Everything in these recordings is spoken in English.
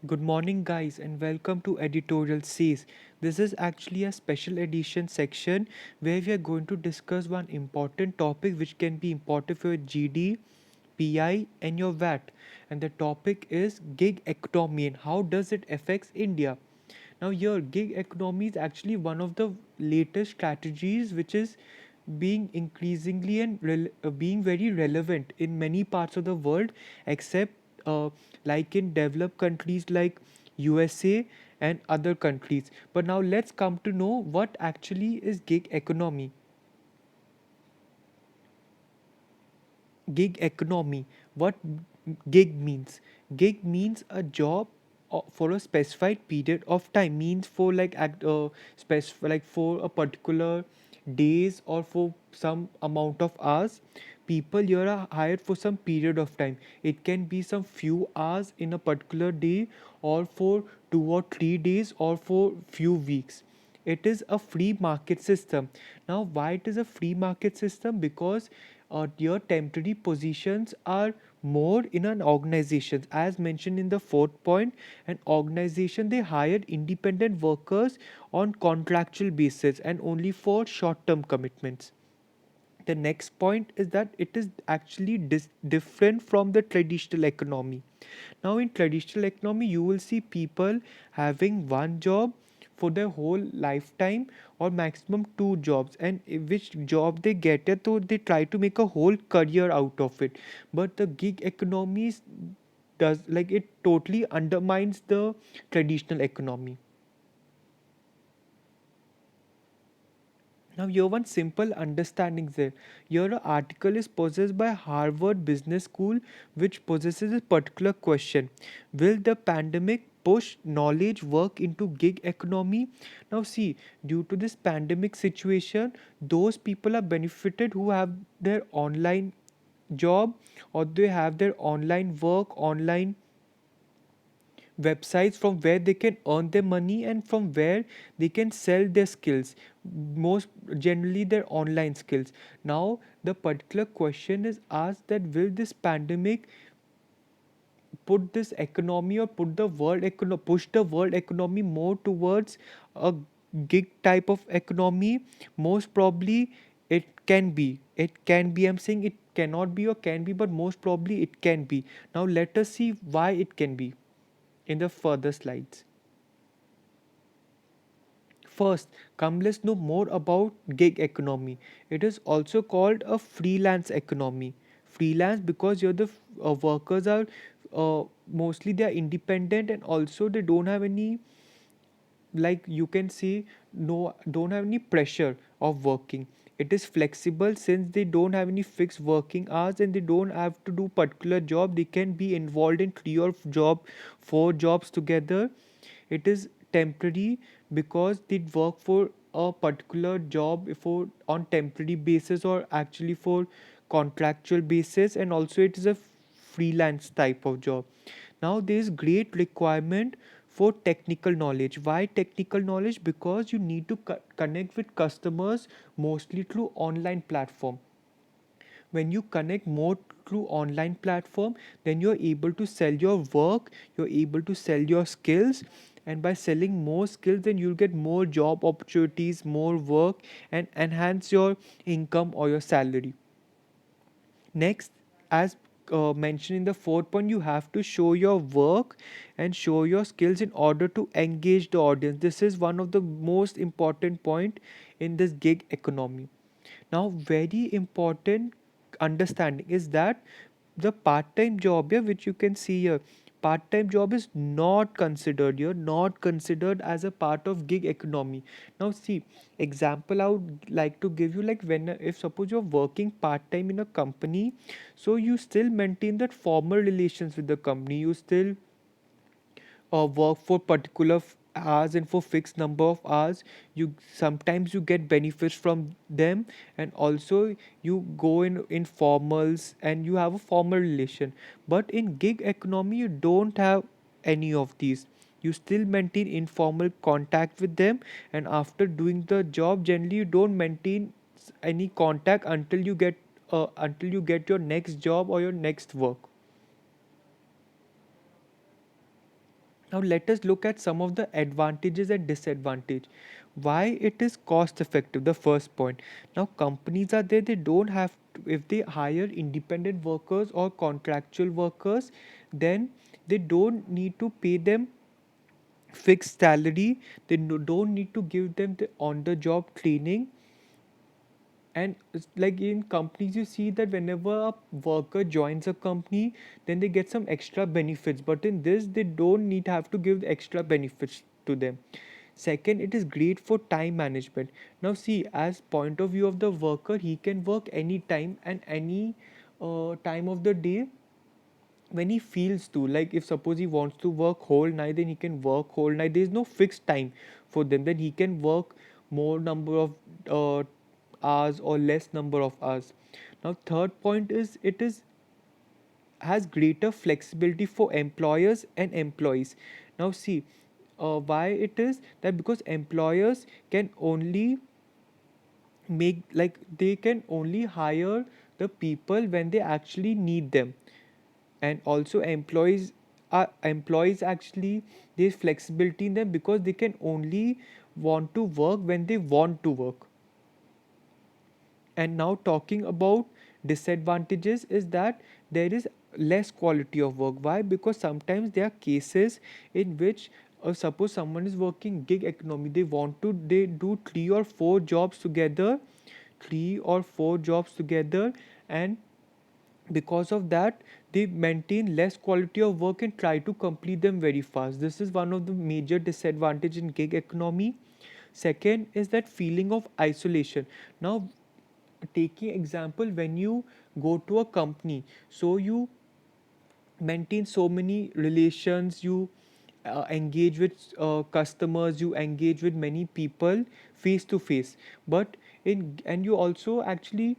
Good morning, guys, and welcome to Editorial Says. This is actually a special edition section where we are going to discuss one important topic which can be important for your GD, PI, and your VAT. And the topic is gig economy and how does it affects India. Now, here, gig economy is actually one of the latest strategies which is being increasingly and being very relevant in many parts of the world, except like in developed countries like USA and other countries. But now let's come to know what actually is gig economy. Gig economy. What gig means? Gig means a job for a specified period of time, means for like like for a particular days or for some amount of hours. People here are hired for some period of time. It can be some few hours in a particular day, or for 2 or 3 days, or for few weeks. It is a free market system. Now why it is a free market system? Because your temporary positions are more in an organization. As mentioned in the fourth point, an organization, they hire independent workers on contractual basis and only for short term commitments. The next point is that it is actually different from the traditional economy. Now in traditional economy you will see people having one job for their whole lifetime, or maximum two jobs, and which job they get it, so they try to make a whole career out of it. But the gig economy does, like, it totally undermines the traditional economy. Now, here one simple understanding there. Here, an article is possessed by Harvard Business School, which possesses a particular question: will the pandemic push knowledge work into gig economy? Now, see, due to this pandemic situation, those people are benefited who have their online job, or they have their online work, online websites from where they can earn their money and from where they can sell their skills, most generally their online skills. Now the particular question is asked that will this pandemic put this economy, or put the push the world economy more towards a gig type of economy? Most probably it can be, I'm saying it cannot be or can be, but most probably it can be. Now let us see why it can be in the further slides. First, come let's know more about gig economy. It is also called a freelance economy. Freelance because you're the workers are mostly they are independent, and also they don't have any, like you can see, no, don't have any pressure of working. It is flexible since they don't have any fixed working hours, and they don't have to do particular job. They can be involved in three or four jobs together. It is temporary because they work for a particular job for on temporary basis, or actually for contractual basis, and also it is a freelance type of job. Now there is great requirement for technical knowledge. Why technical knowledge? Because you need to connect with customers mostly through online platform. When you connect more through online platform, then you're able to sell your work, you're able to sell your skills, and by selling more skills, then you'll get more job opportunities, more work, and enhance your income or your salary. Next, as mentioned in the fourth point, you have to show your work and show your skills in order to engage the audience. This is one of the most important point in this gig economy. Now, very important understanding is that the part-time job here, which you can see here, part-time job is not considered here, not considered as a part of gig economy. Now, see, example I would like to give you, like when if suppose you're working part-time in a company, so you still maintain that formal relations with the company. You still work for particular hours and for fixed number of hours. You sometimes you get benefits from them, and also you go in formals and you have a formal relation. But in gig economy you don't have any of these. You still maintain informal contact with them, and after doing the job generally you don't maintain any contact until you get your next job or your next work. Now let us look at some of the advantages and disadvantage. Why it is cost effective, the first point. Now companies are there, they don't have to, if they hire independent workers or contractual workers, then they don't need to pay them fixed salary, they don't need to give them the on the job training. And it's like in companies you see that whenever a worker joins a company, then they get some extra benefits, but in this they don't need have to give the extra benefits to them. Second, it is great for time management. Now see, as point of view of the worker, he can work any time and any time of the day when he feels to. Like if suppose he wants to work whole night, then he can work whole night. There is no fixed time for them, then he can work more number of uh, hours or less number of hours. Now third point is it is has greater flexibility for employers and employees. Now see, why it is that because employers can only make, like they can only hire the people when they actually need them. And also employees actually, there's flexibility in them because they can only want to work when they want to work. And now talking about disadvantages is that there is less quality of work. Why? Because sometimes there are cases in which suppose someone is working gig economy, they do three or four jobs together, and because of that they maintain less quality of work and try to complete them very fast. This is one of the major disadvantage in gig economy. Second is that feeling of isolation. Now taking example, when you go to a company, so you maintain so many relations, you engage with customers, you engage with many people face to face, but in and you also actually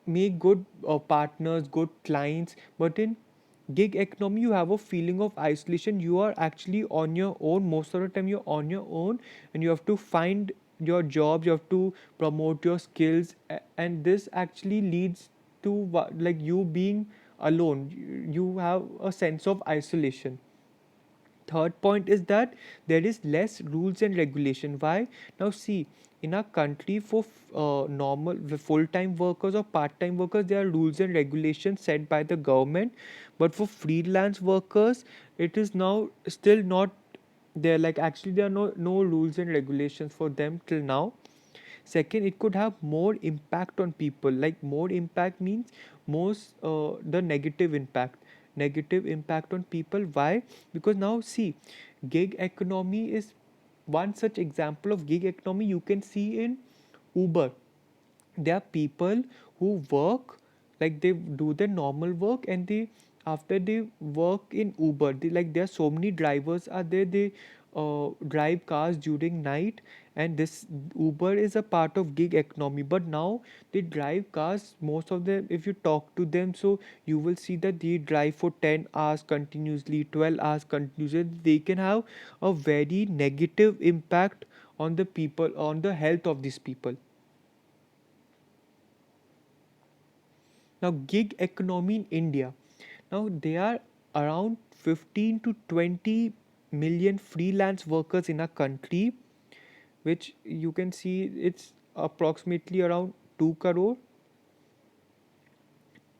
make good partners, good clients. But in gig economy, you have a feeling of isolation. You are actually on your own. Most of the time, you're on your own, and you have to find your job. You have to promote your skills, and this actually leads to like you being alone. You have a sense of isolation. Third point is that there is less rules and regulation. Why? Now see, in our country for normal full-time workers or part-time workers, there are rules and regulations set by the government, but for freelance workers it is now still not there. Like actually there are no rules and regulations for them till now. Second, it could have more impact on people. Like more impact means most the negative impact on people. Why? Because now see, gig economy is one such example of gig economy you can see in Uber. There are people who work, like they do their normal work, and they after they work in Uber, they, like there are so many drivers are there, they drive cars during night. And this Uber is a part of gig economy, but now they drive cars, most of them if you talk to them, so you will see that they drive for 10 hours continuously, 12 hours continuously. They can have a very negative impact on the people, on the health of these people. Now, gig economy in India. Now, there are around 15 to 20 million freelance workers in our country, which you can see it's approximately around 2 crore.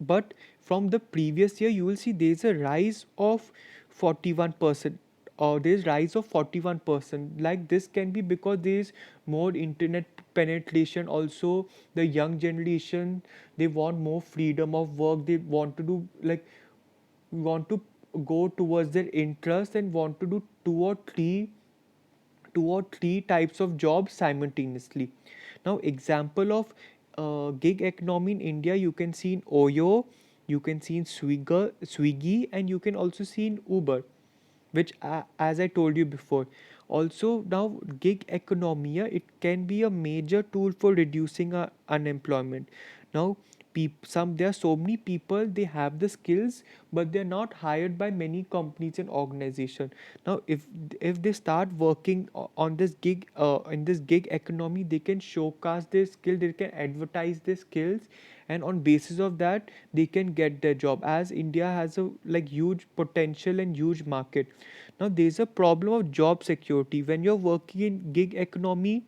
But from the previous year, you will see there's a rise of 41%, or there's rise of 41%. Like this can be because there's more internet penetration. Also the young generation, they want more freedom of work, they want to do like want to go towards their interest and want to do two or three types of jobs simultaneously. Now, example of gig economy in India, you can see in Oyo, you can see in Swiggy, and you can also see in Uber, which, as I told you before. Also, now gig economy, it can be a major tool for reducing unemployment. Now, some there are so many people, they have the skills, but they're not hired by many companies and organization. Now if they start working on this gig, in this gig economy, they can showcase their skill, they can advertise their skills, and on basis of that they can get their job, as India has a like huge potential and huge market. Now there's a problem of job security when you're working in gig economy.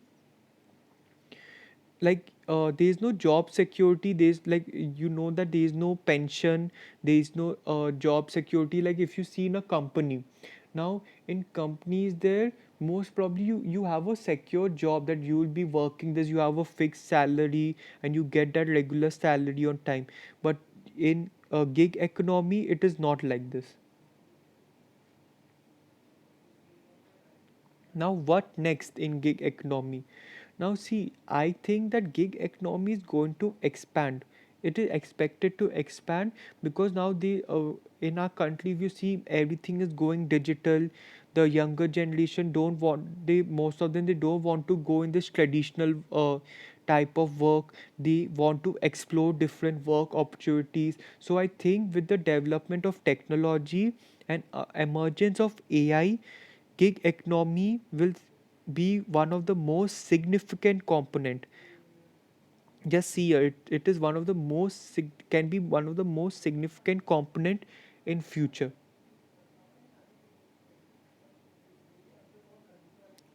Like there's no job security, there's like, that there's no pension, there's no job security. Like if you see in a company, now in companies there, most probably you have a secure job that you will be working this, you have a fixed salary and you get that regular salary on time. But in a gig economy it is not like this. Now what next in gig economy? Now, see, I think that gig economy is going to expand. It is expected to expand because now in our country, if you see, everything is going digital. The younger generation don't want, they most of them, they don't want to go in this traditional type of work. They want to explore different work opportunities. So I think with the development of technology and emergence of AI, gig economy will be one of the most significant component. Just see here, it is one of the can be one of the most significant component in future.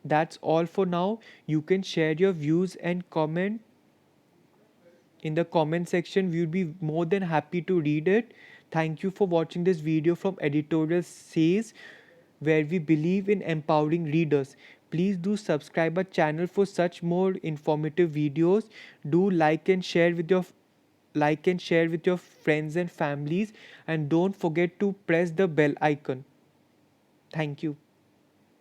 That's all for now. You can share your views and comment in the comment section. We would be more than happy to read it. Thank you for watching this video from Editorial Says, where we believe in empowering readers. Please do subscribe our channel for such more informative videos. Do like and share with your friends and families, and don't forget to press the bell icon. Thank you.